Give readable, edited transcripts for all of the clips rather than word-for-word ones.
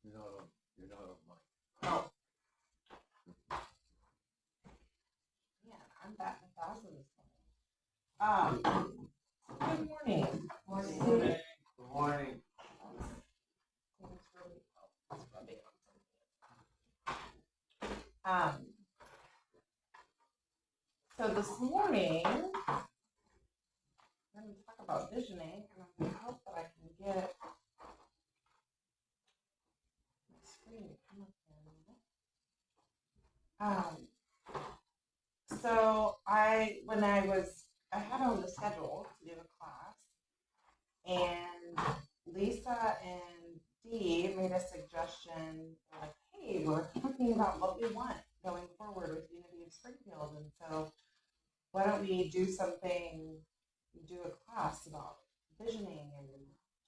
You're not on mic. Oh. Man, I'm batting a thousand this morning. Good morning. Morning. Good morning. It's really, it's rubbing on something. So this morning, we're going to talk about visioning, and I'm going to hope that I can get my screen to come up here in a minute. So I had on the schedule to do a class, and Lisa and Dee made a suggestion, like, hey, we're talking about what we want going forward with Unity of Springfield, and so why don't we do a class about visioning and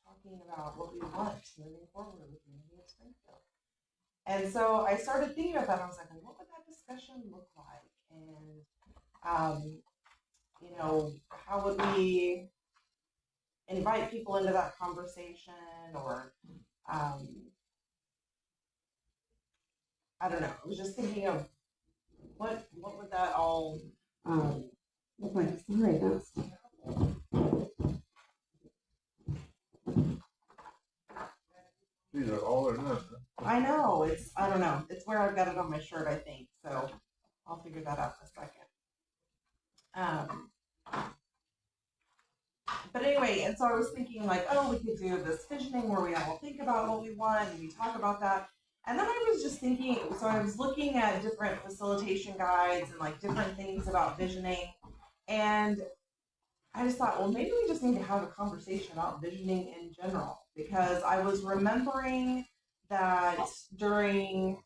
talking about what we want moving forward with Unity of Springfield. And so I started thinking about that. I was like, well, what would that discussion look like? And, how would we invite people into that conversation? Or, I don't know. I was just thinking of what would that all look like? Sorry, that's terrible. These are all or none. I know. I don't know. It's where I've got it on my shirt, I think. So I'll figure that out in a second. But anyway, and so I was thinking like, oh, we could do this visioning where we all think about what we want and we talk about that. And then I was just thinking, so I was looking at different facilitation guides and like different things about visioning. And I just thought, well, maybe we just need to have a conversation about visioning in general, because I was remembering that during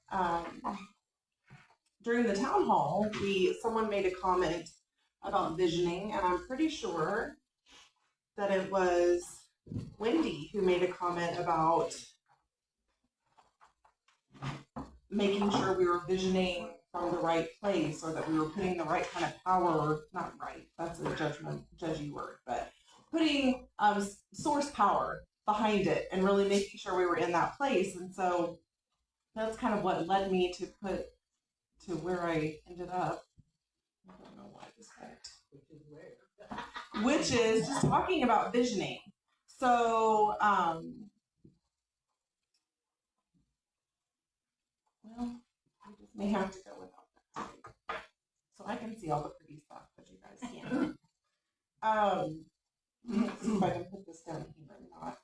the town hall, someone made a comment about visioning, and I'm pretty sure that it was Wendy who made a comment about making sure we were visioning from the right place, or that we were putting the right kind of power, not right, that's a judgy word, but putting source power behind it and really making sure we were in that place. And so that's kind of what led me to where I ended up. I don't know why this went. Which is where? Which is just talking about visioning. So, well, I just may have to go without that today. So I can see all the pretty stuff, but you guys can't. Let's see if I can put this down here and not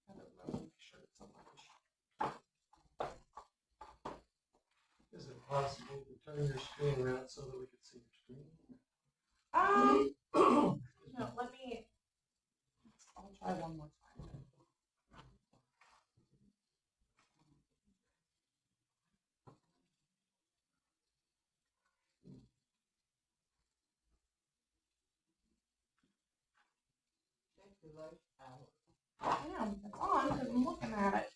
have it rubbing my shirt so much. Is it possible to turn your screen around so that we can see your screen? No, I'll try one more time. Check your light power. Yeah, it's on because I'm looking at it.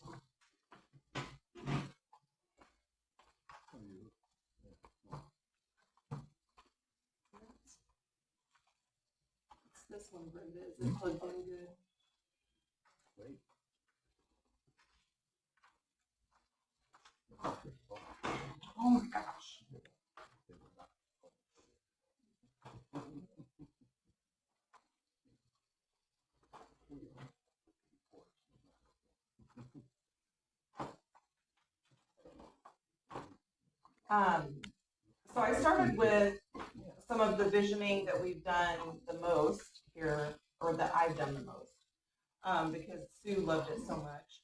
It's this one, Brenda. Is it plugged in good? Wait. Oh my gosh. So I started with some of the visioning that we've done the most here, or that I've done the most, because Sue loved it so much.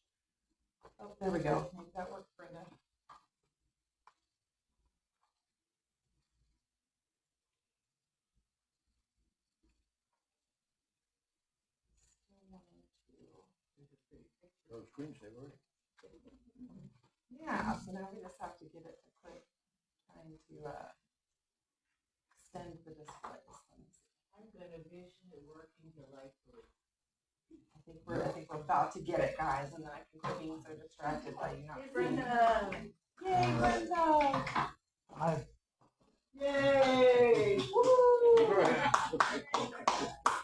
Oh, there we go. Make that work, Brenda. Still wanting to. Oh, screensaver. Yeah, so now we just have to get it to click, trying to extend the display. I'm gonna vision it working delightfully. I think we're about to get it, guys, and then I can quit being so distracted by you not Hey, seeing it. Brenda! Yay, Brenda! Yay! Woo!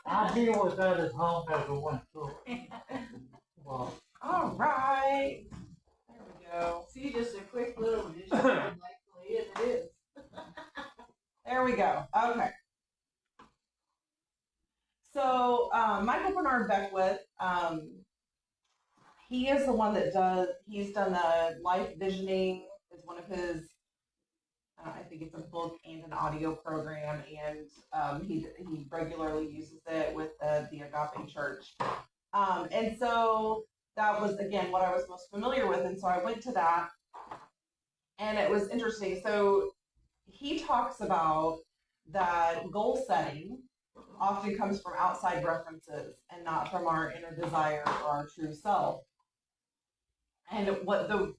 I deal with that at home as I went through it. Well, All right. There we go. go. Okay. So Michael Bernard Beckwith, he is the one that he's done the life visioning. It's one of his, I think it's a book and an audio program, and he regularly uses it with the Agape Church. And so that was, again, what I was most familiar with. And so I went to that, and it was interesting. So he talks about that goal setting often comes from outside references and not from our inner desire or our true self. And what the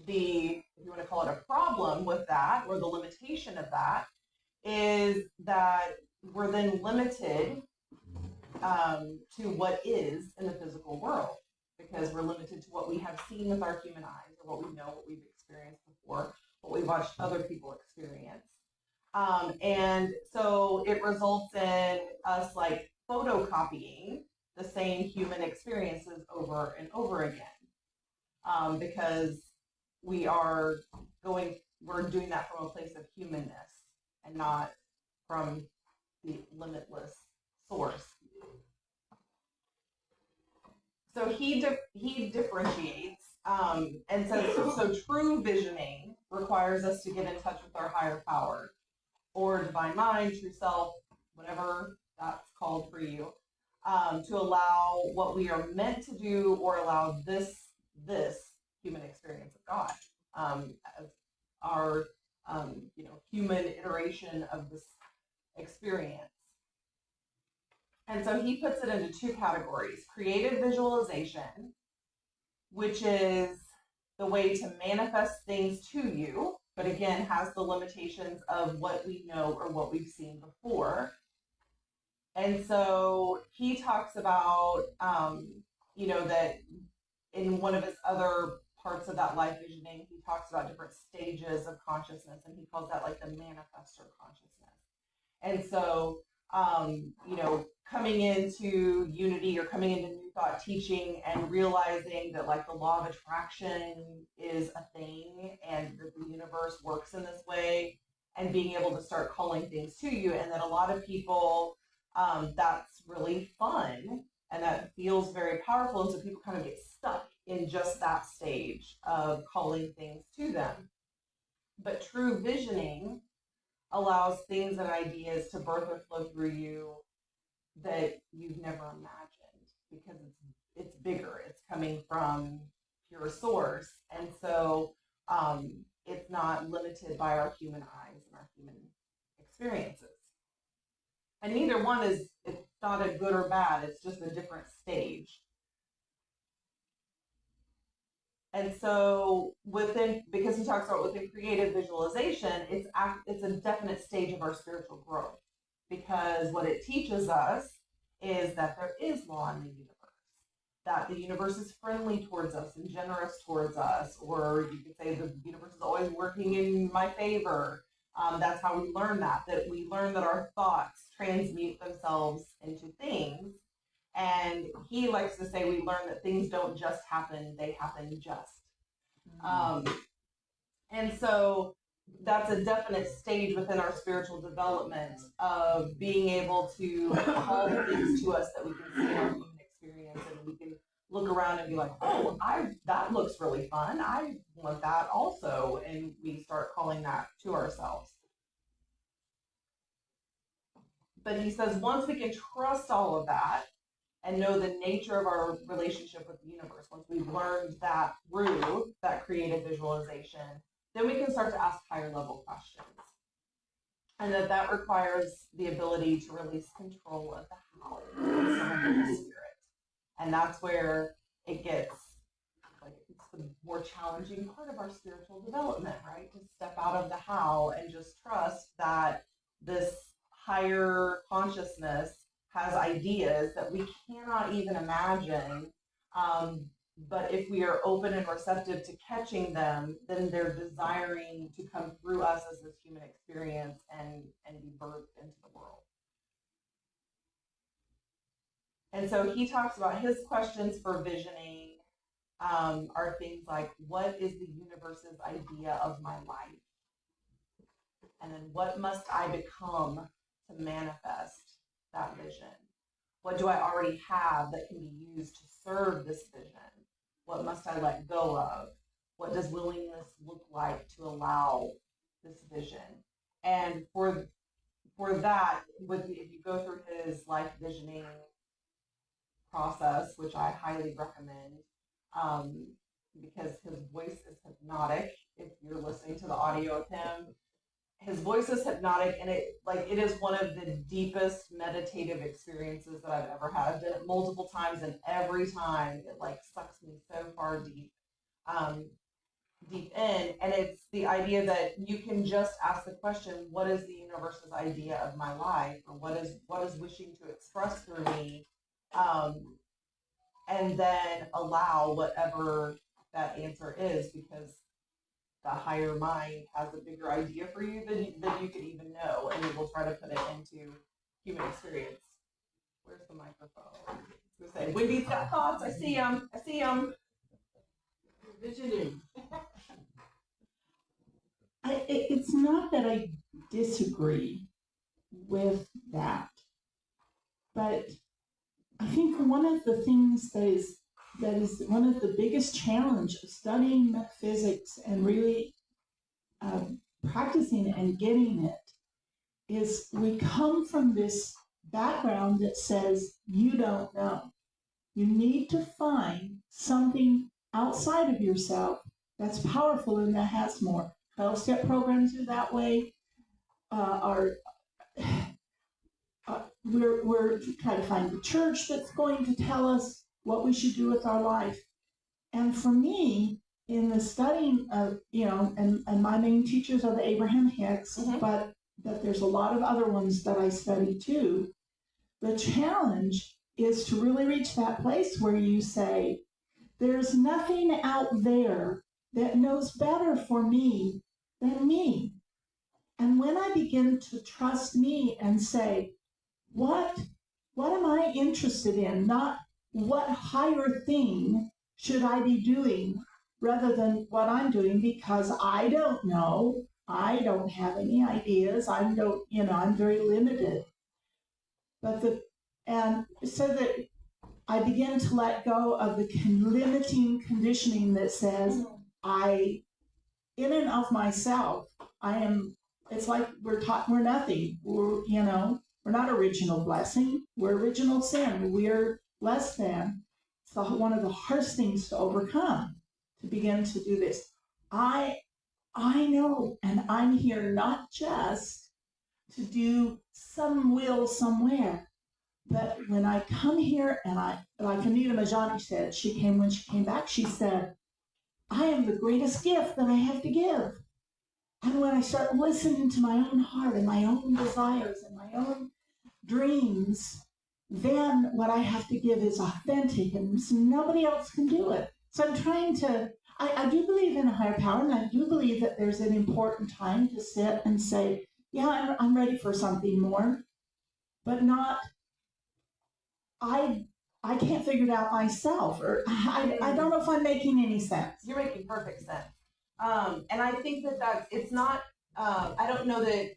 if you want to call it a problem with that, or the limitation of that, is that we're then limited to what is in the physical world, because we're limited to what we have seen with our human eyes, or what we know, what we've experienced before, what we watched other people experience. And so it results in us like photocopying the same human experiences over and over again, because we're doing that from a place of humanness and not from the limitless source. So he differentiates and says, so true visioning requires us to get in touch with our higher power, or divine mind, true self, whatever that's called for you, to allow what we are meant to do, or allow this human experience of God as our human iteration of this experience. And so he puts it into two categories: creative visualization, which is the way to manifest things to you, but again has the limitations of what we know or what we've seen before. And so he talks about, that in one of his other parts of that life visioning, he talks about different stages of consciousness, and he calls that like the manifestor consciousness. And so, coming into Unity or coming into New Thought teaching and realizing that like the law of attraction is a thing and that the universe works in this way, and being able to start calling things to you, and that a lot of people, that's really fun and that feels very powerful, and so people kind of get stuck in just that stage of calling things to them. But true visioning allows things and ideas to birth or flow through you that you've never imagined, because it's bigger. It's coming from pure source, and so it's not limited by our human eyes and our human experiences. And neither one it's not a good or bad. It's just a different stage. And so because he talks about within creative visualization, it's a definite stage of our spiritual growth, because what it teaches us is that there is law in the universe, that the universe is friendly towards us and generous towards us, or you could say the universe is always working in my favor. That's how we learn that we learn that our thoughts transmute themselves into things. And he likes to say we learn that things don't just happen, they happen just. And so that's a definite stage within our spiritual development of being able to call things to us that we can see in our human experience, and we can look around and be like, oh, that looks really fun. I want that also. And we start calling that to ourselves. But he says once we can trust all of that and know the nature of our relationship with the universe, once we've learned that through that creative visualization, then we can start to ask higher level questions. And that requires the ability to release control of the how and surrender to spirit. And that's where it gets, like, it's the more challenging part of our spiritual development, right? To step out of the how and just trust that this higher consciousness has ideas that we cannot even imagine. But if we are open and receptive to catching them, then they're desiring to come through us as this human experience and be birthed into the world. And so he talks about his questions for visioning are things like, what is the universe's idea of my life? And then what must I become to manifest that vision? What do I already have that can be used to serve this vision? What must I let go of? What does willingness look like to allow this vision? And for that, if you go through his life visioning process, which I highly recommend, because his voice is hypnotic. If you're listening to the audio of him, his voice is hypnotic, and it is one of the deepest meditative experiences that I've ever had. I've done it multiple times, and every time it sucks me so far deep in. And it's the idea that you can just ask the question, what is the universe's idea of my life, or what is wishing to express through me, and then allow whatever that answer is, because the higher mind has a bigger idea for you than you could even know, and it will try to put it into human experience. Where's the microphone? I was gonna say, Wendy's got thoughts. I see them. Visioning. It's not that I disagree with that, but I think one of the things that is one of the biggest challenges of studying metaphysics and really practicing and getting it is we come from this background that says you don't know. You need to find something outside of yourself that's powerful and that has more. 12-step programs are that way. We're trying to find the church that's going to tell us what we should do with our life. And for me, in the studying of, and my main teachers are the Abraham Hicks, but there's a lot of other ones that I study too. The challenge is to really reach that place where you say, there's nothing out there that knows better for me than me. And when I begin to trust me and say, what am I interested in? Not what higher thing should I be doing rather than what I'm doing, because I don't know. I don't have any ideas. I'm very limited. And so that I begin to let go of the limiting conditioning that says in and of myself, it's like we're nothing. We're not original blessing. We're original sin. We're less than. It's one of the hardest things to overcome, to begin to do this. I know, and I'm here not just to do some will somewhere, but when I come here and like Anita Majani said, when she came back, she said, I am the greatest gift that I have to give. And when I start listening to my own heart and my own desires and my own dreams, then what I have to give is authentic, and nobody else can do it. So I'm trying to, I do believe in a higher power, and I do believe that there's an important time to sit and say, yeah, I'm ready for something more, but not, I can't figure it out myself, or I don't know if I'm making any sense. You're making perfect sense. And I think it's not, I don't know that,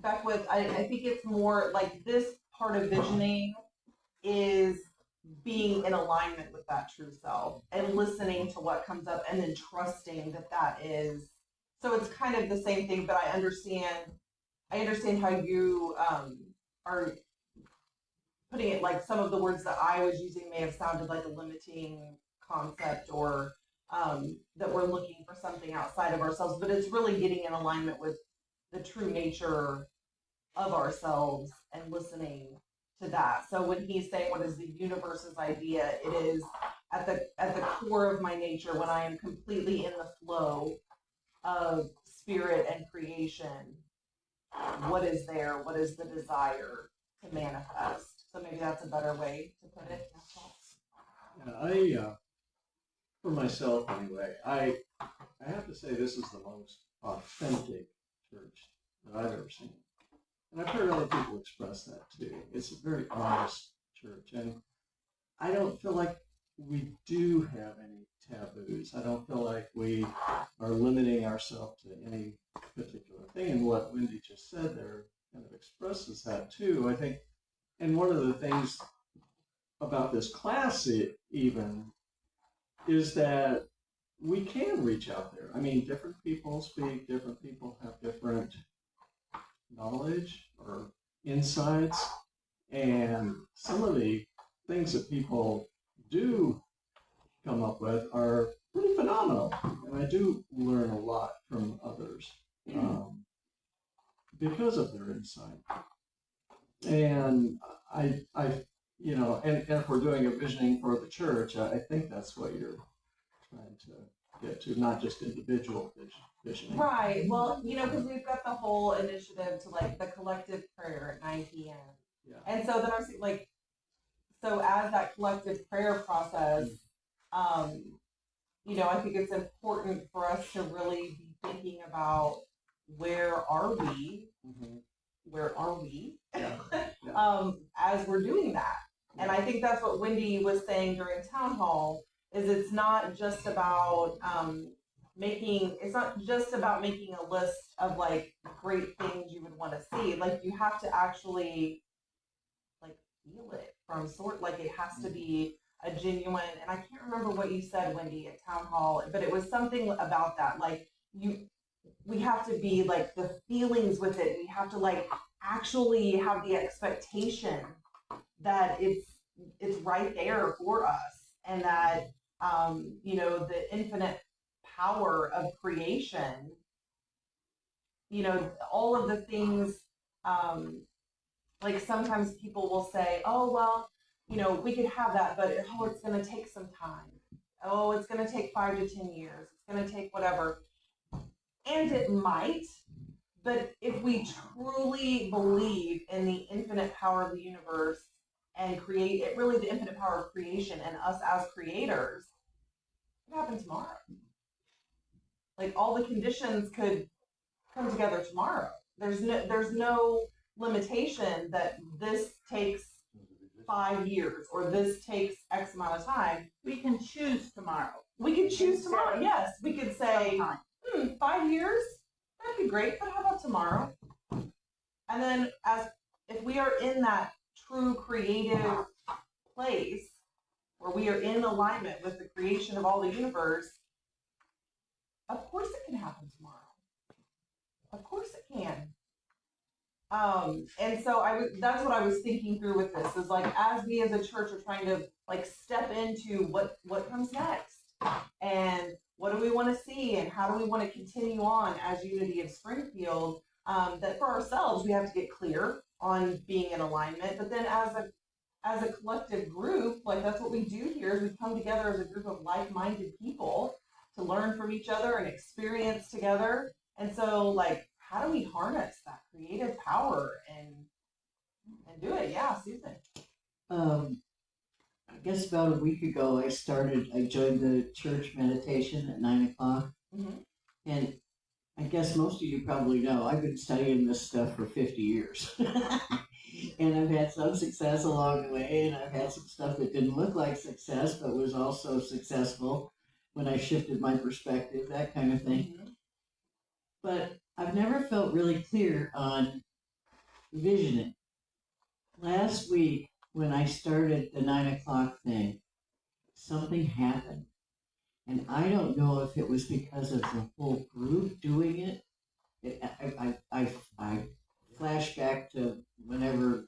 Beckwith, I think it's more like this part of visioning is being in alignment with that true self and listening to what comes up and then trusting that is, so it's kind of the same thing, but I understand how you are putting it, like some of the words that I was using may have sounded like a limiting concept, or that we're looking for something outside of ourselves, but it's really getting in alignment with the true nature of ourselves and listening to that. So when he's saying, what is the universe's idea, it is at the core of my nature, when I am completely in the flow of spirit and creation, what is there? What is the desire to manifest? So maybe that's a better way to put it. Yeah, for myself anyway, I have to say this is the most authentic church that I've ever seen. And I've heard other people express that too. It's a very honest church. And I don't feel like we do have any taboos. I don't feel like we are limiting ourselves to any particular and what Wendy just said there kind of expresses that too. I think, and one of the things about this class even is that we can reach out there. I mean, different people speak, different people have different knowledge or insights, and some of the things that people do come up with are pretty phenomenal, and I do learn a lot from others because of their insight. And I you know, and if we're doing a visioning for the church, I think that's what you're trying to get to, not just individual visioning. Right. Well, you know, because we've got the whole initiative to like the collective prayer at 9 p.m. Yeah. And so then I was like, so as that collective prayer process, you know, I think it's important for us to really be thinking about where are we? Mm-hmm. Where are we? Yeah. Yeah. As we're doing that. And I think that's what Wendy was saying during town hall, is it's not just about making a list of like great things you would want to see. Like you have to actually like feel it from sort, like it has to be a genuine, and I can't remember what you said, Wendy, at town hall, but it was something about that. Like we have to be like the feelings with it. We have to like actually have the expectation that it's right there for us, and that you know, the infinite power of creation, you know, all of the things, like sometimes people will say, oh, well, you know, we could have that, but oh, it's going to take some time. Oh, it's going to take 5 to 10 years. It's going to take whatever. And it might, but if we truly believe in the infinite power of the universe and create it, really the infinite power of creation and us as creators, it could happen tomorrow. Like all the conditions could come together tomorrow. There's no limitation that this takes 5 years or this takes X amount of time. We can choose tomorrow. We could choose tomorrow. Yes, we could say, 5 years, that'd be great, but how about tomorrow? And then if we are in that true creative place where we are in alignment with the creation of all the universe, of course it can happen tomorrow. Of course it can. And so that's what I was thinking through with this, is like, as we as a church are trying to like step into what comes next, and what do we want to see, and how do we want to continue on as Unity of Springfield, that for ourselves we have to get clear on being in alignment, but then as a collective group, like that's what we do here, is we come together as a group of like-minded people to learn from each other and experience together. And so like, how do we harness that creative power and do it? Yeah, Susan. I guess about a week ago, I joined the church meditation at 9 o'clock. Mm-hmm. And I guess most of you probably know, I've been studying this stuff for 50 years. And I've had some success along the way, and I've had some stuff that didn't look like success, but was also successful when I shifted my perspective, that kind of thing. Mm-hmm. But I've never felt really clear on visioning. Last week, when I started the 9 o'clock thing, something happened. And I don't know if it was because of the whole group doing it. I flash back to whenever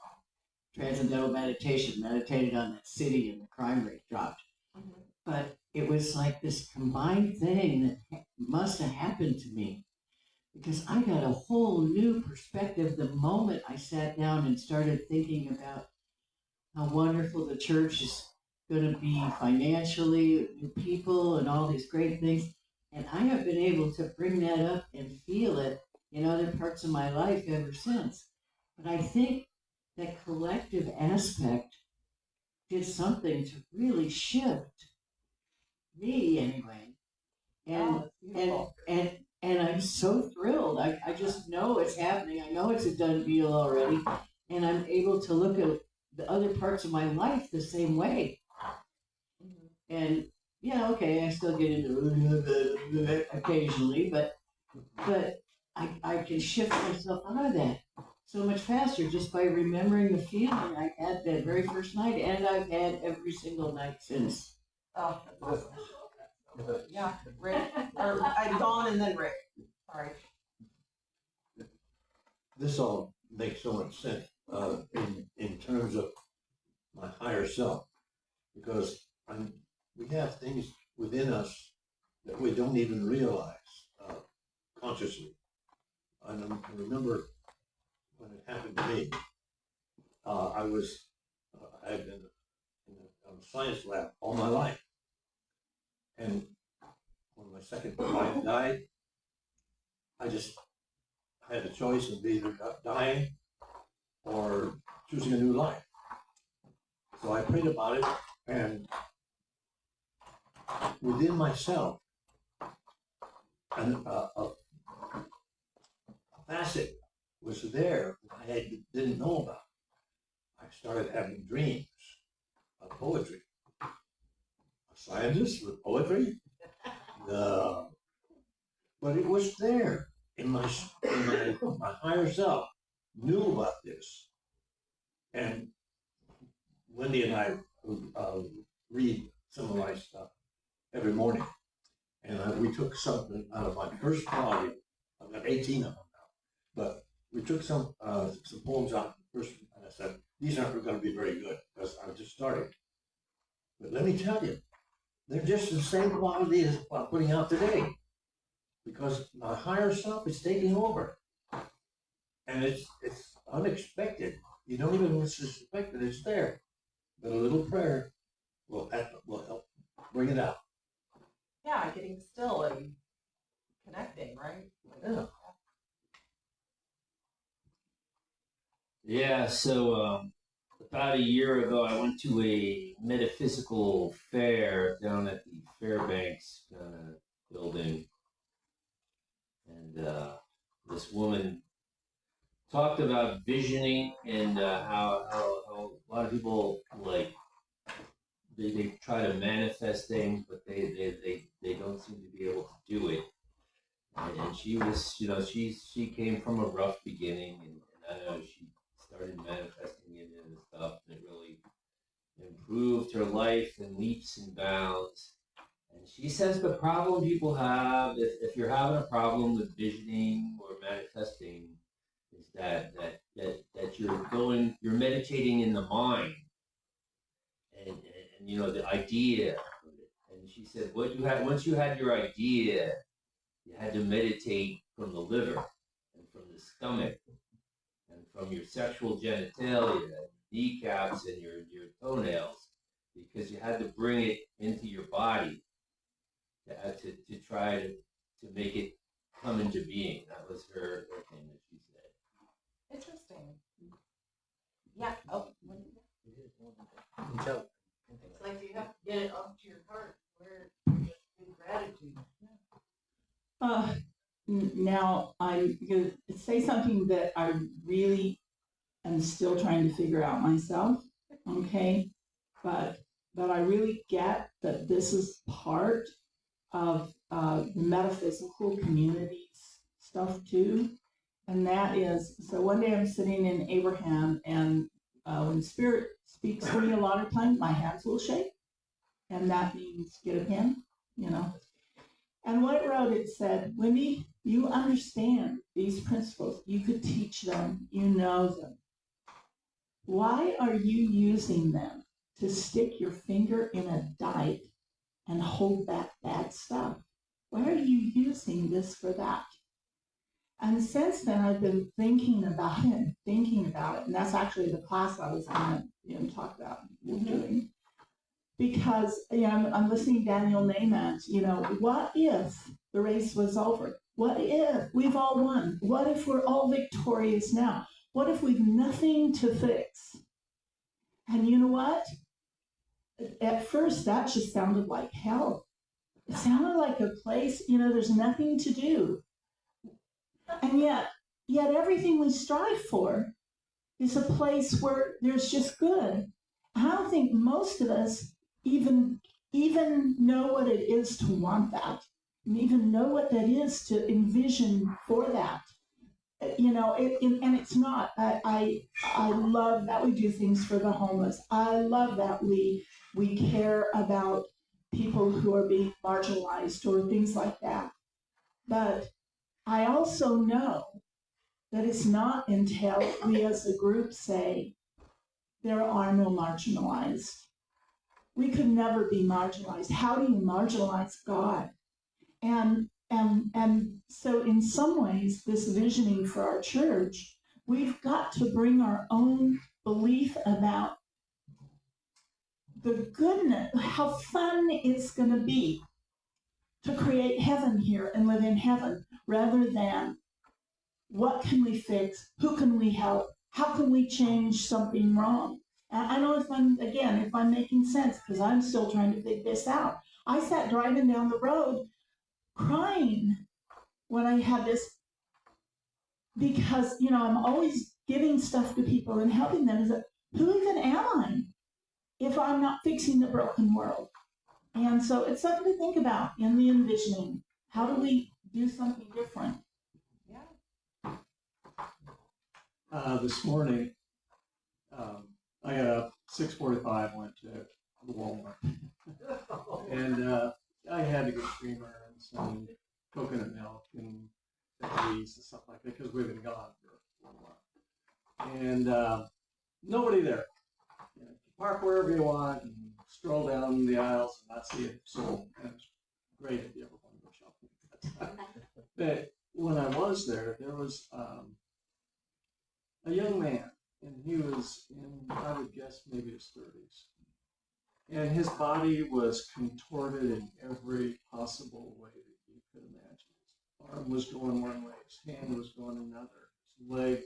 Transcendental Meditation meditated on that city and the crime rate dropped. Mm-hmm. But it was like this combined thing that must have happened to me, because I got a whole new perspective the moment I sat down and started thinking about how wonderful the church is going to be financially, new people, and all these great things. And I have been able to bring that up and feel it in other parts of my life ever since. But I think that collective aspect did something to really shift me anyway. And I'm so thrilled. I just know it's happening. I know it's a done deal already. And I'm able to look at the other parts of my life the same way. Mm-hmm. And yeah, okay, I still get into it occasionally, but I can shift myself out of that so much faster just by remembering the feeling I had that very first night, and I've had every single night since. Oh, that's awesome. Yeah, Rick, or Dawn and then Rick. Sorry. This all makes so much sense in terms of my higher self, because we have things within us that we don't even realize consciously. I remember when it happened to me. I had been in a science lab all my life, and when my second wife died, I had a choice of either dying or choosing a new life. So I prayed about it, and within myself, a facet was there that I didn't know about. I started having dreams of poetry. A scientist with poetry? No. But it was there in my higher self, knew about this. And Wendy and I read some of my stuff every morning. And we took something out of my first volume. I've got 18 of them now. But we took some poems out first, and I said, these aren't going to be very good because I'm just starting. But let me tell you, they're just the same quality as what I'm putting out today, because my higher self is taking over, and it's unexpected. You don't even suspect that it's there, but a little prayer will help bring it out. Yeah, getting still and connecting, right? Yeah. Yeah, so about a year ago, I went to a metaphysical fair down at the Fairbanks building, and this woman talked about visioning and how a lot of people they try to manifest things, but they don't seem to be able to do it. And she was, she came from a rough beginning, and I know she started manifesting it and stuff, and it really improved her life in leaps and bounds. And she says the problem people have, if you're having a problem with visioning or manifesting, is that you're meditating in the mind, and the idea of it. And she said once you had your idea, you had to meditate from the liver and from the stomach and from your sexual genitalia, kneecaps, and your toenails, because you had to bring it into your body to try to make it come into being. That was her thing that she said. Interesting. Yeah. Oh. It's like you have to get it up to your heart, where you're just in gratitude. Now I'm going to say something that I really am still trying to figure out myself. Okay, but I really get that this is part of the metaphysical community's stuff too, and that is, so one day I'm sitting in Abraham, and when Spirit speaks to me, a lot of times my hands will shake, and that means get a pen, And what it wrote, it said, Wendy, you understand these principles. You could teach them. You know them. Why are you using them to stick your finger in a dike and hold back bad stuff? Why are you using this for that? And since then, I've been thinking about it, and that's actually the class I was going to talk about doing. Because I'm listening to Daniel Neyman's, what if the race was over? What if we've all won? What if we're all victorious now? What if we've nothing to fix? And you know what? At first, that just sounded like hell. It sounded like a place, there's nothing to do. And yet everything we strive for is a place where there's just good. I don't think most of us even know what it is to want that. even know what that is to envision for that. You know, and it's not. I love that we do things for the homeless. I love that we care about people who are being marginalized or things like that. But I also know that it's not until we as a group say there are no marginalized. We could never be marginalized. How do you marginalize God? And so in some ways, this visioning for our church, we've got to bring our own belief about the goodness, how fun it's going to be to create heaven here and live in heaven, rather than what can we fix, who can we help, how can we change something wrong. And I don't know if I'm making sense, because I'm still trying to figure this out. I sat driving down the road crying when I had this, because, you know, I'm always giving stuff to people and helping them. Is that, who even am I if I'm not fixing the broken world? And so it's something to think about in the envisioning. How do we do something different? Yeah. This morning, I got up 6:45, went to the Walmart, and I had to get creamer and some coconut milk and cheese and stuff like that because we've been gone for a while. And nobody there. You know, park wherever you want and stroll down the aisles and not see it sold. And it's great if you ever want to go shopping. But when I was there, there was a young man, and he was in, I would guess, maybe his 30s. And his body was contorted in every possible way that you could imagine. His arm was going one way, his hand was going another, his leg,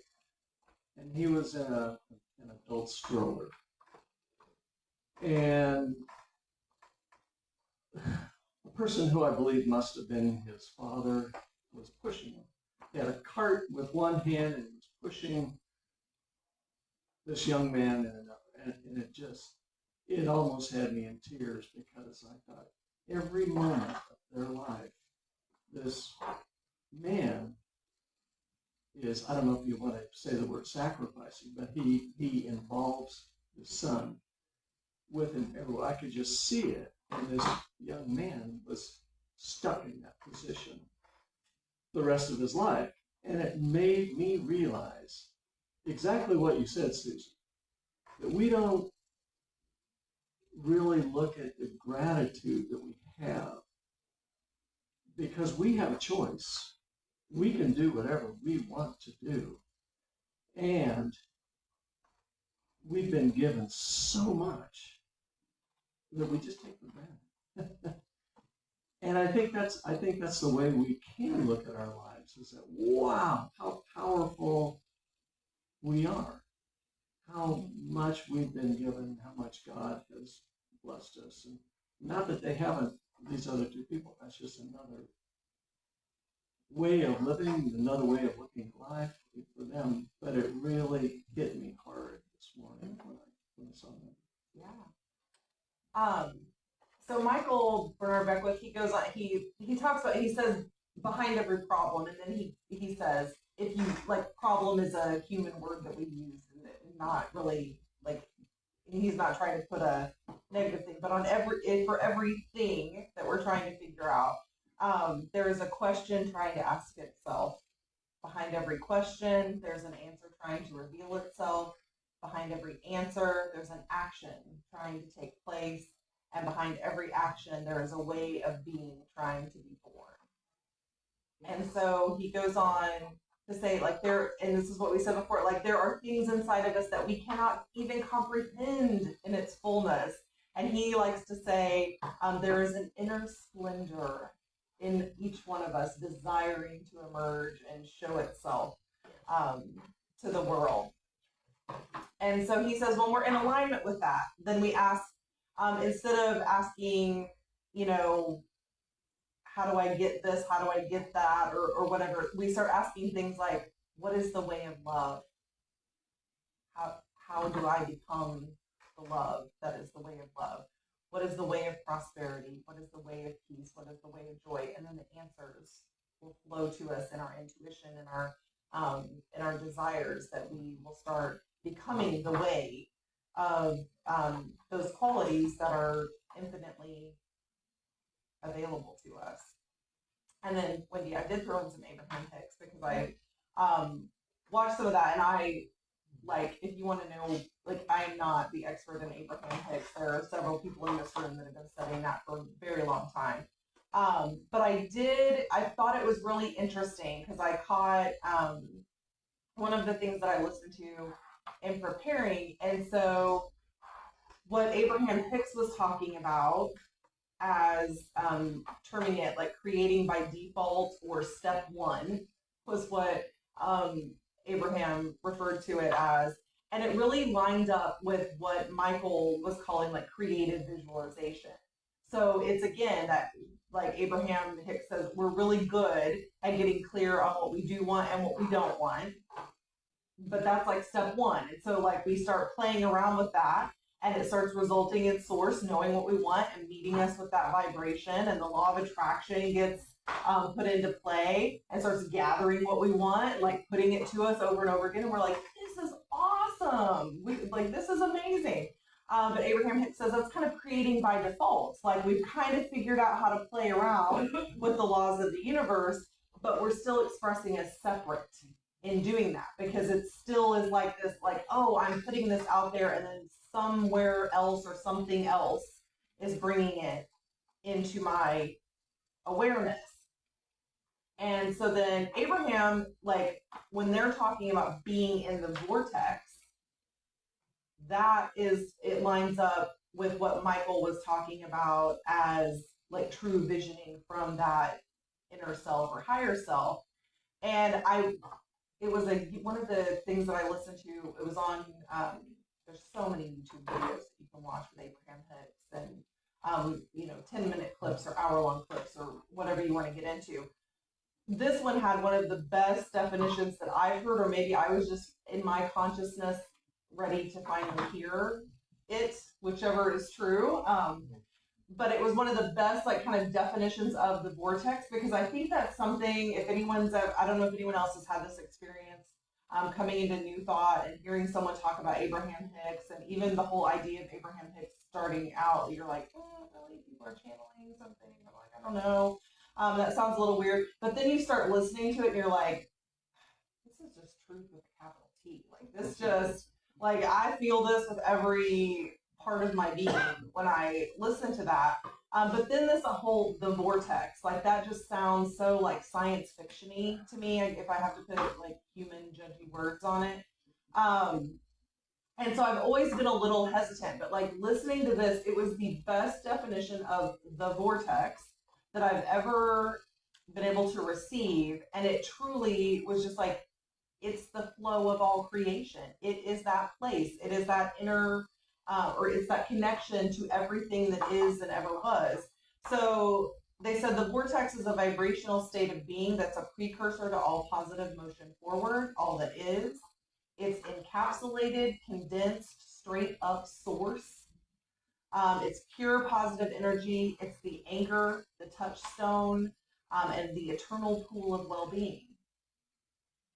and he was in an adult stroller. And a person who I believe must have been his father was pushing him. He had a cart with one hand and he was pushing this young man in another. And it almost had me in tears, because I thought every moment of their life, this man is, I don't know if you want to say the word sacrificing, but he involves the son with him everywhere. I could just see it. And this young man was stuck in that position the rest of his life. And it made me realize exactly what you said, Susan, that we don't really look at the gratitude that we have, because we have a choice. We can do whatever we want to do. And we've been given so much that we just take for granted. And I think that's the way we can look at our lives, is that, wow, how powerful we are, how much we've been given, how much God has blessed us. And not that they haven't, these other two people, that's just another way of living, another way of looking at life for them. But it really hit me hard this morning when I saw them. Yeah. So Michael Bernard Beckwith, he goes on, he talks about, he says behind every problem, and then he says, if you, like, problem is a human word that we use, and not really, like, he's not trying to put a negative thing, but for everything that we're trying to figure out, there is a question trying to ask itself. Behind every question, there's an answer trying to reveal itself. Behind every answer, there's an action trying to take place. And behind every action, there is a way of being trying to be born. And so he goes on to say, like, and this is what we said before, like, there are things inside of us that we cannot even comprehend in its fullness. And he likes to say, there is an inner splendor in each one of us desiring to emerge and show itself to the world. And so he says, when we're in alignment with that, then we ask, instead of asking, you know, how do I get this? How do I get that? Or whatever, we start asking things like, what is the way of love? How do I become the love that is the way of love? what is the way of prosperity? What is the way of peace? What is the way of joy? And then the answers will flow to us in our intuition and our desires, that we will start becoming the way of those qualities that are infinitely available to us. And then, Wendy, I did throw in some Abraham Hicks because I watched some of that, and I, like, if you want to know, like, I'm not the expert in Abraham Hicks. There are several people in this room that have been studying that for a very long time. But I thought it was really interesting because I caught one of the things that I listened to in preparing. And so what Abraham Hicks was talking about as terming it like creating by default, or step one, was what Abraham referred to it as. And it really lined up with what Michael was calling like creative visualization. So it's again that, like Abraham Hicks says, we're really good at getting clear on what we do want and what we don't want. But that's like step one. And so like we start playing around with that, and it starts resulting in source knowing what we want and meeting us with that vibration, and the law of attraction gets put into play and starts gathering what we want, like putting it to us over and over again. And we're like, this is awesome. This is amazing. But Abraham Hicks says that's kind of creating by default. Like we've kind of figured out how to play around with the laws of the universe, but we're still expressing as separate in doing that, because it still is like this, like, oh, I'm putting this out there, and then somewhere else or something else is bringing it into my awareness. And so then Abraham, like when they're talking about being in the vortex, it lines up with what Michael was talking about as like true visioning from that inner self or higher self. And it was one of the things that I listened to. It was on, there's so many YouTube videos that you can watch with Abraham Hicks, and 10-minute clips or hour-long clips or whatever you want to get into. This one had one of the best definitions that I've heard, or maybe I was just in my consciousness ready to finally hear it, whichever is true. But it was one of the best, like, kind of definitions of the vortex, because I think that's something, if anyone's, I don't know if anyone else has had this experience, coming into New Thought and hearing someone talk about Abraham Hicks, and even the whole idea of Abraham Hicks starting out, you're like, oh, really, people are channeling something? I'm like, I don't know. That sounds a little weird. But then you start listening to it, and you're like, this is just truth with a capital T. Like, this just, like, I feel this with every part of my being when I listen to that. But then the vortex, like that just sounds so like science fiction-y to me, if I have to put like human judgy words on it. And so I've always been a little hesitant, but like listening to this, it was the best definition of the vortex that I've ever been able to receive. And it truly was just like, it's the flow of all creation. It is that place. It is that inner, or it's that connection to everything that is and ever was. So they said the vortex is a vibrational state of being that's a precursor to all positive motion forward, all that is. It's encapsulated, condensed, straight up source. It's pure positive energy. It's the anchor, the touchstone, and the eternal pool of well-being.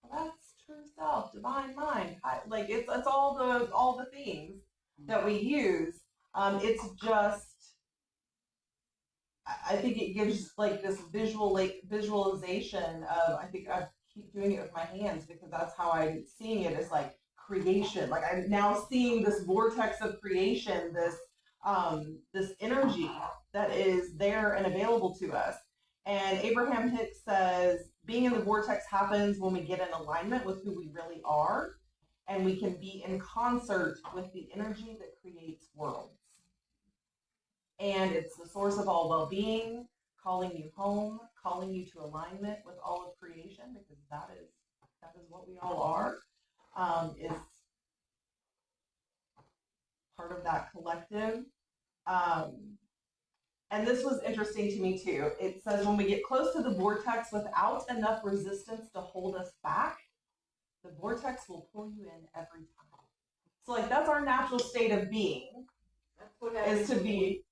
Well, that's true self, divine mind. It's all the things that we use. It's just, I think it gives like this visualization of, I think I keep doing it with my hands because that's how I'm seeing it, as like creation. Like I'm now seeing this vortex of creation, this energy that is there and available to us. And Abraham Hicks says, being in the vortex happens when we get in alignment with who we really are, and we can be in concert with the energy that creates worlds. And it's the source of all well-being, calling you home, calling you to alignment with all of creation, because that is what we all are, is part of that collective. And this was interesting to me too. It says when we get close to the vortex without enough resistance to hold us back, the vortex will pull you in every time. So like that's our natural state of being. is to be,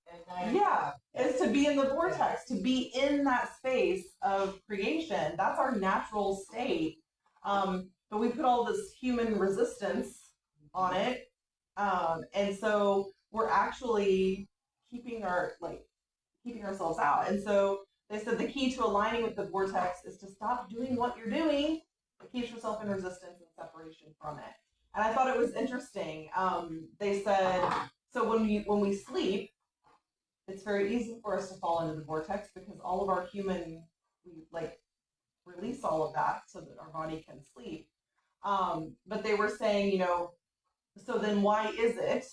yeah, is to be in the vortex, to be in that space of creation. That's our natural state. But we put all this human resistance on it. And so we're actually keeping ourselves out. And so they said the key to aligning with the vortex is to stop doing what you're doing that keeps yourself in resistance and separation from it. And I thought it was interesting. They said, so when we sleep, it's very easy for us to fall into the vortex because all of our we release all of that so that our body can sleep. But they were saying, so then why is it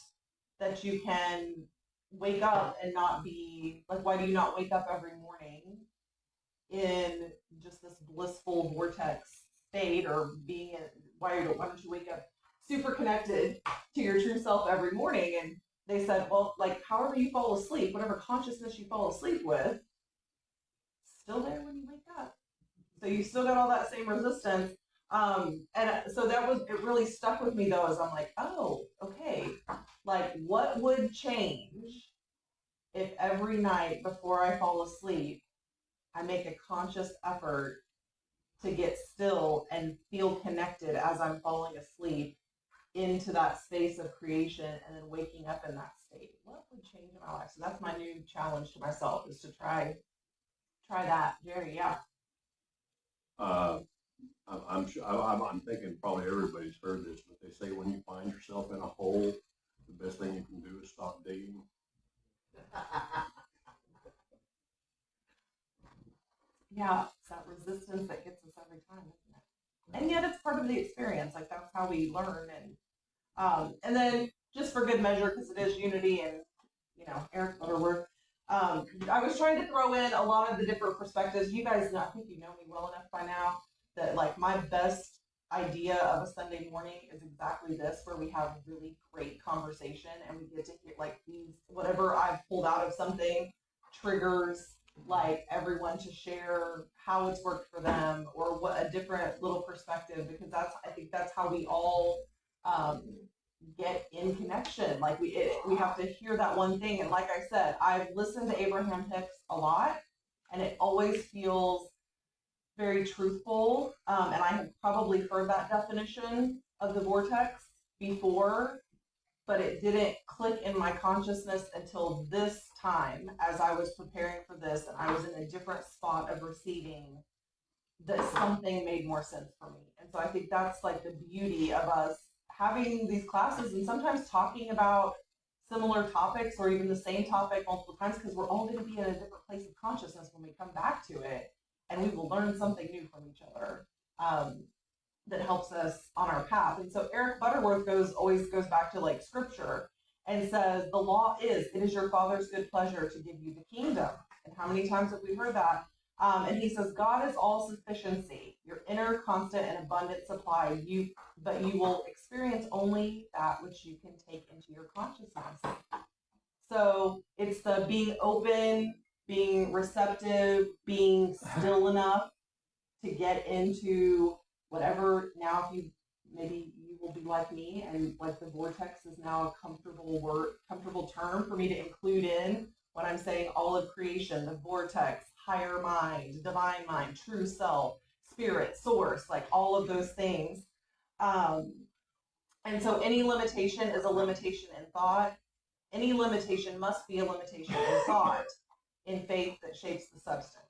that you can wake up and not be, why do you not wake up every morning in just this blissful vortex state, or why don't you wake up super connected to your true self every morning? And they said, well, however you fall asleep, whatever consciousness you fall asleep with, still there when you wake up. So you still got all that same resistance. And so it really stuck with me though, as I'm like, oh, okay. What would change if every night before I fall asleep, I make a conscious effort to get still and feel connected as I'm falling asleep into that space of creation and then waking up in that state? What would change in my life? So that's my new challenge to myself, is to try that. Jerry, yeah. I'm sure, I'm thinking probably everybody's heard this, but they say when you find yourself in a hole, the best thing you can do is stop digging. Yeah, it's that resistance that gets us every time, isn't it? And yet it's part of the experience. That's how we learn. And then just for good measure, because it is Unity and, Eric Butterworth, I was trying to throw in a lot of the different perspectives. You guys know, I think you know me well enough by now that my best idea of a Sunday morning is exactly this, where we have really great conversation and we get to hear these, whatever I've pulled out of something triggers everyone to share how it's worked for them, or what a different little perspective, because I think that's how we all get in connection. We have to hear that one thing. And like I said, I've listened to Abraham Hicks a lot, and it always feels very truthful. And I have probably heard that definition of the vortex before, but it didn't click in my consciousness until this time, as I was preparing for this and I was in a different spot of receiving, that something made more sense for me. And so I think that's the beauty of us having these classes and sometimes talking about similar topics or even the same topic multiple times, because we're all going to be in a different place of consciousness when we come back to it, and we will learn something new from each other that helps us on our path. And so Eric Butterworth always goes back to scripture and says, the law is, it is your Father's good pleasure to give you the kingdom. And how many times have we heard that? And he says, God is all sufficiency, your inner, constant, and abundant supply. But you will experience only that which you can take into your consciousness. So it's the being open, being receptive, being still enough to get into whatever. Now, maybe you will be like me, and the vortex is now a comfortable term for me to include in when I'm saying all of creation, the vortex, higher mind, divine mind, true self, spirit, source, all of those things. And so any limitation is a limitation in thought. Any limitation must be a limitation in thought, in faith that shapes the substance.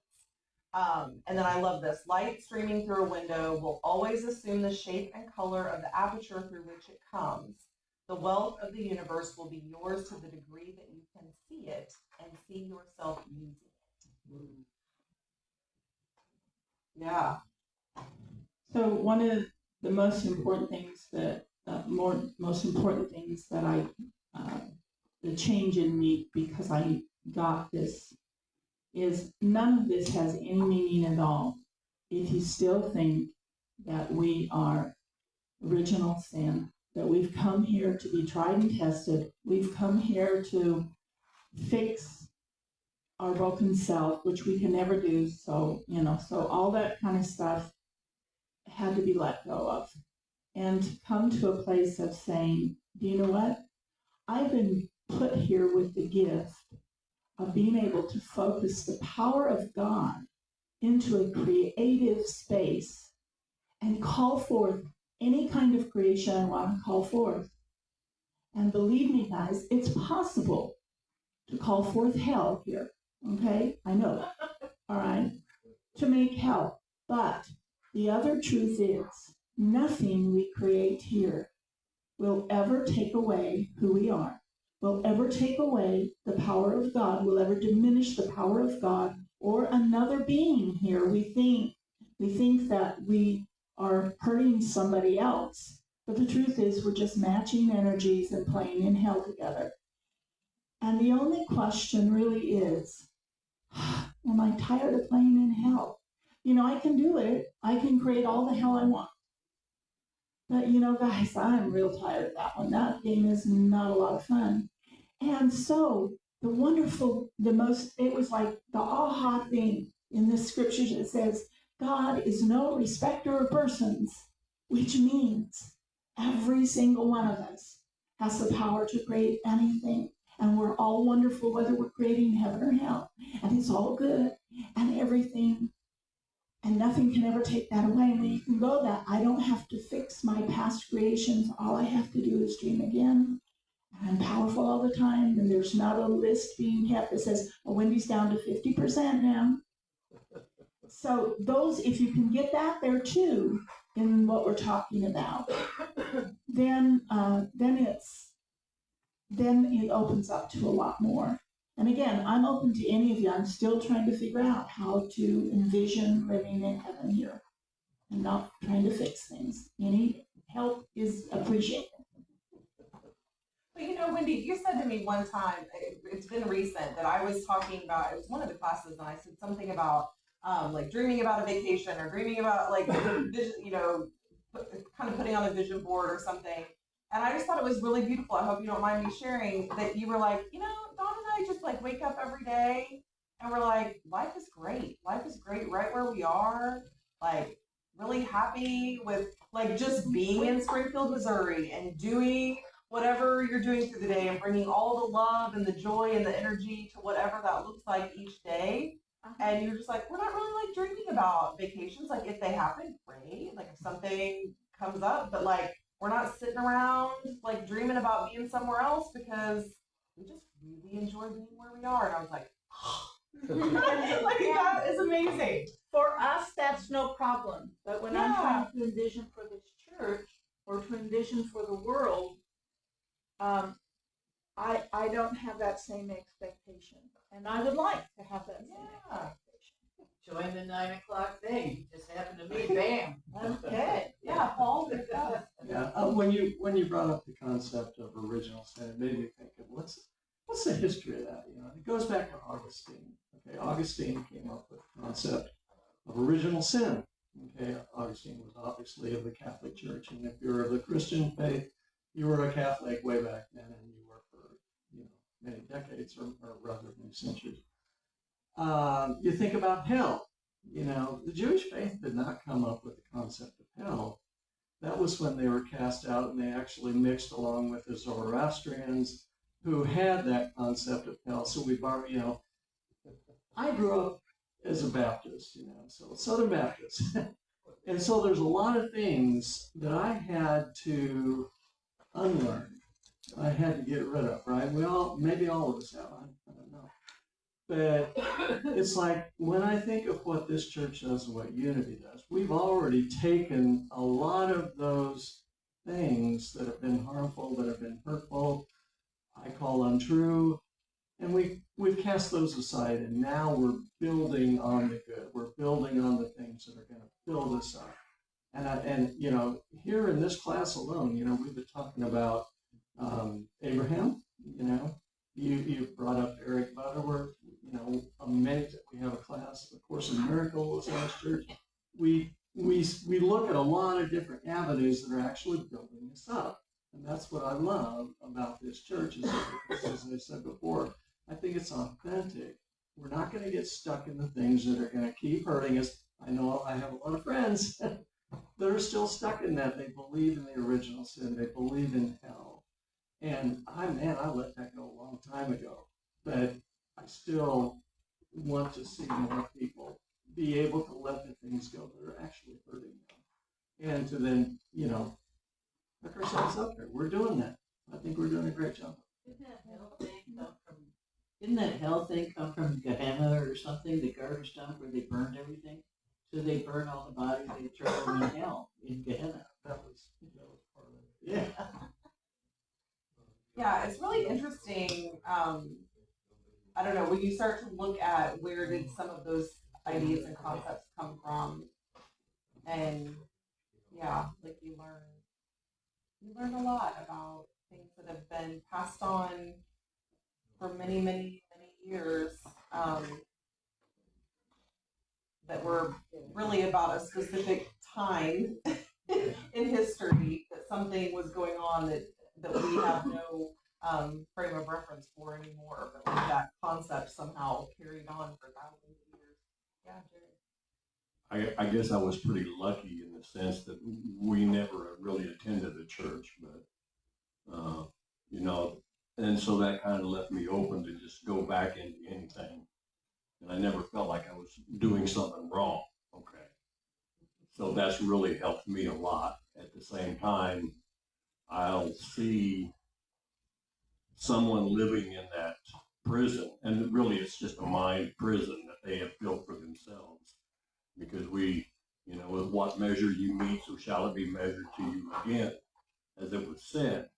And then I love this. Light streaming through a window will always assume the shape and color of the aperture through which it comes. The wealth of the universe will be yours to the degree that you can see it and see yourself using it. Yeah. So one of the most important things that the change in me, because I got this, is none of this has any meaning at all if you still think that we are original sin, that we've come here to be tried and tested. We've come here to fix our broken self, which we can never do. So all that kind of stuff had to be let go of, and to come to a place of saying, do you know what? I've been put here with the gift of being able to focus the power of God into a creative space and call forth any kind of creation I want to call forth. And believe me, guys, it's possible to call forth hell here. Okay? I know. All right? To make hell. But the other truth is, nothing we create here will ever take away who we are, will ever take away the power of God, will ever diminish the power of God or another being here. We think that we are hurting somebody else. But the truth is, we're just matching energies and playing in hell together. And the only question really is, am I tired of playing in hell? You know, I can do it. I can create all the hell I want. But, you know, guys, I'm real tired of that one. That game is not a lot of fun. And so it was like the aha thing in this scripture that says, God is no respecter of persons, which means every single one of us has the power to create anything. And we're all wonderful, whether we're creating heaven or hell. And it's all good and everything. And nothing can ever take that away. And when you can go that, I don't have to fix my past creations. All I have to do is dream again. And I'm powerful all the time. And there's not a list being kept that says, oh, Wendy's down to 50% now. So those, if you can get that there too, in what we're talking about, then it opens up to a lot more. And again, I'm open to any of you. I'm still trying to figure out how to envision living in heaven here and not trying to fix things. Any help is appreciated. But you know, Wendy, you said to me one time, it's been recent, that I was talking about, it was one of the classes, and I said something about like dreaming about a vacation or dreaming about like, you know, kind of putting on a vision board or something. And I just thought it was really beautiful. I hope you don't mind me sharing that you were like, you know, Dawn and I just like wake up every day and we're like, life is great. Life is great right where we are. Like really happy with like just being in Springfield, Missouri and doing whatever you're doing through the day and bringing all the love and the joy and the energy to whatever that looks like each day. And you're just like, we're not really like dreaming about vacations. Like if they happen, great. Like if something comes up, but like we're not sitting around like dreaming about being somewhere else because we just really enjoy being where we are. And I was like, like that is amazing. For us, that's no problem. But when I'm trying to envision for this church or to envision for the world, I don't have that same expectation. And I would like to have that same expectation. Join the 9 o'clock thing. You just happened to me. Bam. Okay. Yeah, Paul. Yeah, when you brought up the concept of original sin, it made me think of what's the history of that? You know, it goes back to Augustine. Okay, Augustine came up with the concept of original sin. Okay, Augustine was obviously of the Catholic Church, and if you're of the Christian faith, you were a Catholic way back then, and you were for many decades or rather many centuries. You think about hell. You know, the Jewish faith did not come up with the concept of hell. That was when they were cast out, and they actually mixed along with the Zoroastrians, who had that concept of hell. So we borrow, I grew up as a Baptist, so Southern Baptist. And so there's a lot of things that I had to unlearn. I had to get rid of, right? Maybe all of us have, I don't know. But it's like when I think of what this church does and what Unity does, we've already taken a lot of those things that have been harmful, that have been hurtful, I call untrue, and we've cast those aside, and now we're building on the good. We're building on the things that are going to build us up. And here in this class alone, we've been talking about Abraham. You brought up Eric Butterworth. Amazing. We have a class, the Course in Miracles in this church. We look at a lot of different avenues that are actually building us up. And that's what I love about this church, is as I said before, I think it's authentic. We're not going to get stuck in the things that are going to keep hurting us. I know I have a lot of friends that are still stuck in that. They believe in the original sin. They believe in hell. And I let that go a long time ago. But I still want to see more people be able to let the things go that are actually hurting them. And to then, pick ourselves up there. We're doing that. I think we're doing a great job. Didn't that hell thing come from Gehenna or something, the garbage dump where they burned everything? So they burn all the bodies, they throw them in hell, in Gehenna. That was part of it. Yeah. Yeah, it's really interesting. I don't know, when you start to look at where did some of those ideas and concepts come from, and yeah, like you learn a lot about things that have been passed on for many, many, many years, that were really about a specific time in history, that something was going on that we have no frame of reference for anymore, but like that concept somehow carried on for thousands of years. Yeah, Jerry. I guess I was pretty lucky in the sense that we never really attended a church, but, and so that kind of left me open to just go back into anything. And I never felt like I was doing something wrong. Okay. So that's really helped me a lot. At the same time, I'll see someone living in that prison, and really it's just a mind prison that they have built for themselves. Because with what measure you meet, so shall it be measured to you again, as it was said.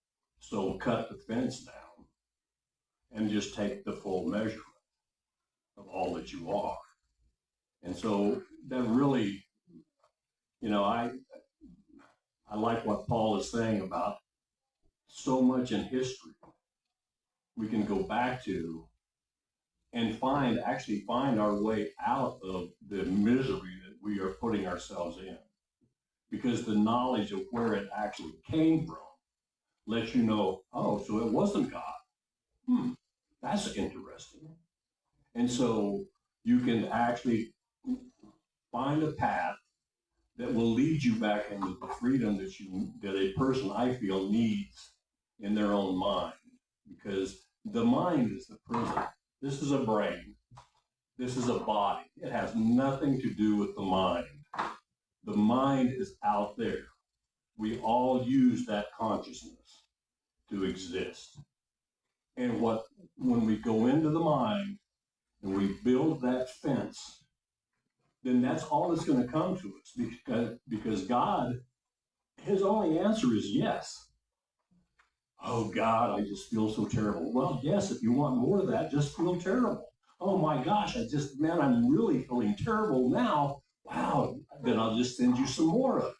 So cut the fence down and just take the full measurement of all that you are. And so that really, I like what Paul is saying about so much in history we can go back to and find our way out of the misery that we are putting ourselves in. Because the knowledge of where it actually came from lets you know, oh, so it wasn't God. That's interesting. And so you can actually find a path that will lead you back into the freedom that a person, I feel, needs in their own mind. Because the mind is the prison. This is a brain. This is a body. It has nothing to do with the mind. The mind is out there. We all use that consciousness to exist. And when we go into the mind and we build that fence, then that's all that's going to come to us, because God, his only answer is yes. Oh God, I just feel so terrible. Well, yes, if you want more of that, just feel terrible. Oh my gosh, I'm really feeling terrible now. Wow, then I'll just send you some more of it,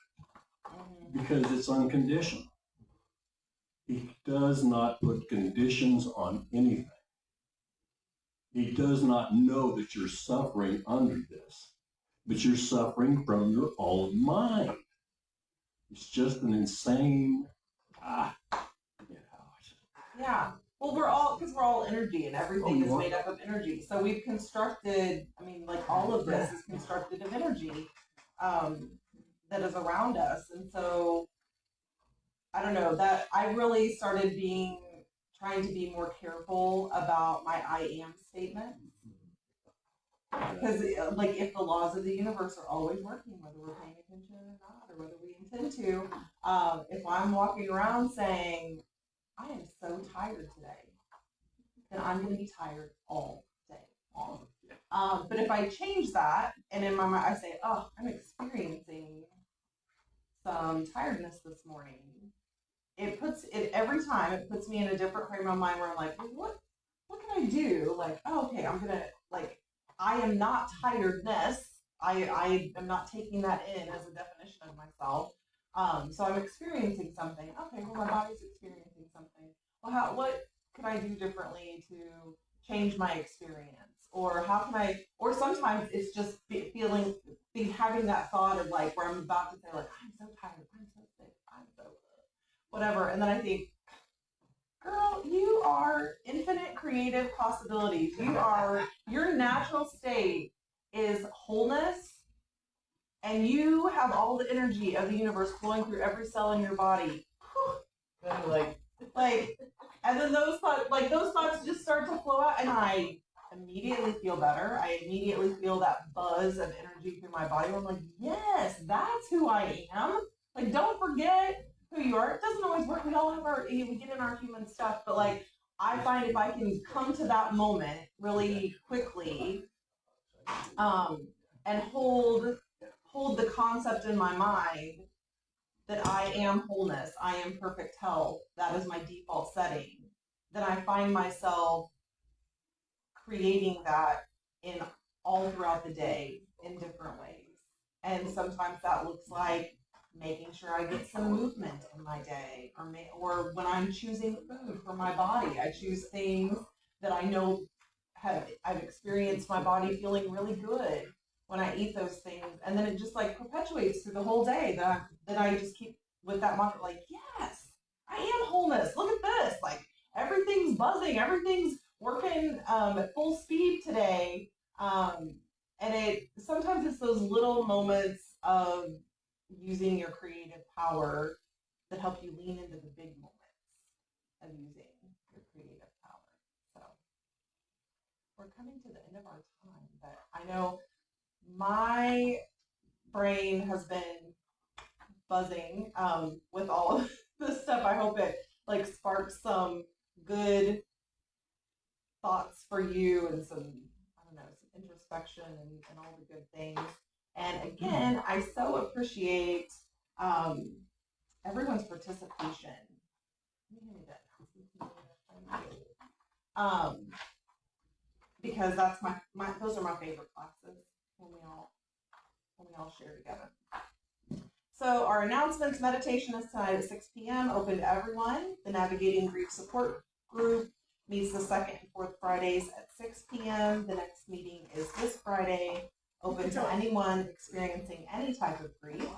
because it's unconditional. He does not put conditions on anything. He does not know that you're suffering under this, but you're suffering from your own mind. It's just an insane, Yeah. Well, we're all energy, and everything is made up of energy. So we've constructed, all of this is constructed of energy that is around us. And so, I don't know, that I really started trying to be more careful about my I am statements. Because, if the laws of the universe are always working, whether we're paying attention or not, or whether we intend to, if I'm walking around saying, I am so tired today, then I'm going to be tired all day long. But if I change that, and in my mind I say, oh, I'm experiencing some tiredness this morning, every time it puts me in a different frame of mind where I'm like, well, what can I do? Like, oh, okay, I'm going to, I am not tiredness. I am not taking that in as a definition of myself. So I'm experiencing something. Okay, well, my body's experiencing something. Well, what could I do differently to change my experience? Or how can or sometimes it's just having that thought of where I'm about to say I'm so tired, I'm so sick, I'm so whatever. And then I think, girl, you are infinite creative possibilities. Your natural state is wholeness. And you have all the energy of the universe flowing through every cell in your body. And then those thoughts just start to flow out, and I immediately feel better. I immediately feel that buzz of energy through my body. I'm like, yes, that's who I am. Like, don't forget who you are. It doesn't always work. We all have we get in our human stuff, but like, I find if I can come to that moment really quickly, and hold the concept in my mind that I am wholeness, I am perfect health, that is my default setting, then I find myself creating that in all throughout the day in different ways. And sometimes that looks like making sure I get some movement in my day, or when I'm choosing food for my body, I choose things that I know I've experienced my body feeling really good when I eat those things, and then it just like perpetuates through the whole day that I just keep with that mantra, like, yes, I am wholeness. Look at this, like everything's buzzing, everything's working at full speed today, and sometimes it's those little moments of using your creative power that help you lean into the big moments of using your creative power. So we're coming to the end of our time, but I know my brain has been buzzing with all of this stuff. I hope it like sparks some good thoughts for you and some, I don't know, some introspection and all the good things. And again, I so appreciate everyone's participation. Because that's those are my favorite classes when we all share together. So our announcements: meditation is tonight at 6 p.m. open to everyone. The Navigating Grief Support Group meets the second and fourth Fridays at 6 p.m. The next meeting is this Friday, open to anyone experiencing any type of grief.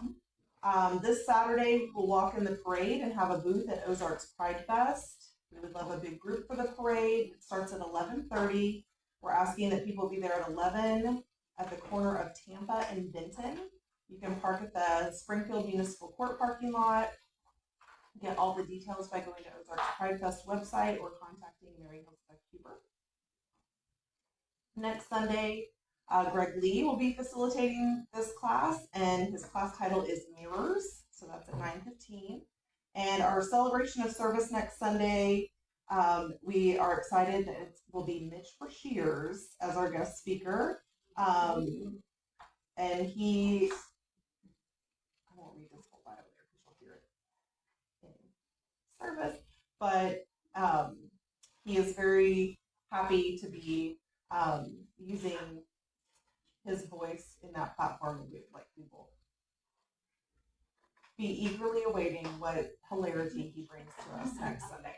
This Saturday, we'll walk in the parade and have a booth at Ozarks Pride Fest. We would love a big group for the parade. It starts at 11:30. We're asking that people be there at 11 at the corner of Tampa and Benton. You can park at the Springfield Municipal Court parking lot. Get all the details by going to Ozarks Pride Fest website or contacting Mary Hilsbeck Huber. Next Sunday, Greg Lee will be facilitating this class, and his class title is Mirrors, so that's at 9:15. And our celebration of service next Sunday, we are excited that it will be Mitch Shears as our guest speaker. And he, I won't read this whole bio there because you'll hear it in service, but he is very happy to be using his voice in that platform. We will be eagerly awaiting what hilarity he brings to us next Sunday.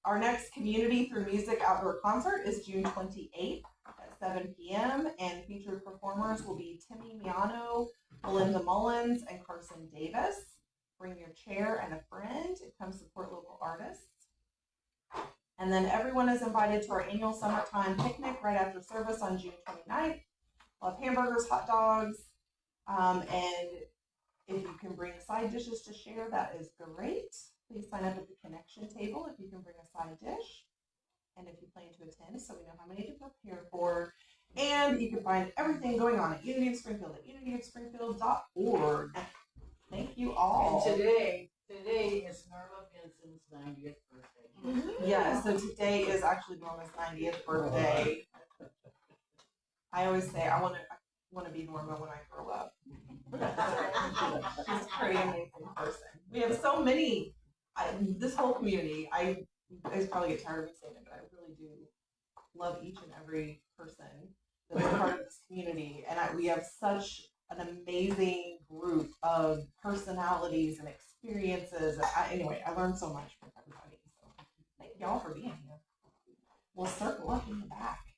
Our next Community Through Music outdoor concert is June 28th at 7 p.m. and featured performers will be Timmy Miano, Belinda Mullins, and Carson Davis. Bring your chair and a friend and come support local artists. And then everyone is invited to our annual summertime picnic right after service on June 29th. We'll have hamburgers, hot dogs, and if you can bring side dishes to share, that is great. Please sign up at the connection table if you can bring a side dish and if you plan to attend, so we know how many to prepare for. And you can find everything going on at Unity of Springfield at unityofspringfield.org. Thank you all. And today is Norma Benson's 90th birthday. Yeah, so today is actually Norma's 90th birthday. I always say I want to be Norma when I grow up. She's a pretty amazing person. We have so many. This whole community, I guys probably get tired of me saying it, but I really do love each and every person that's part of this community. And we have such an amazing group of personalities and experiences. Anyway, I learned so much from everybody. So thank y'all for being here. We'll circle up in the back.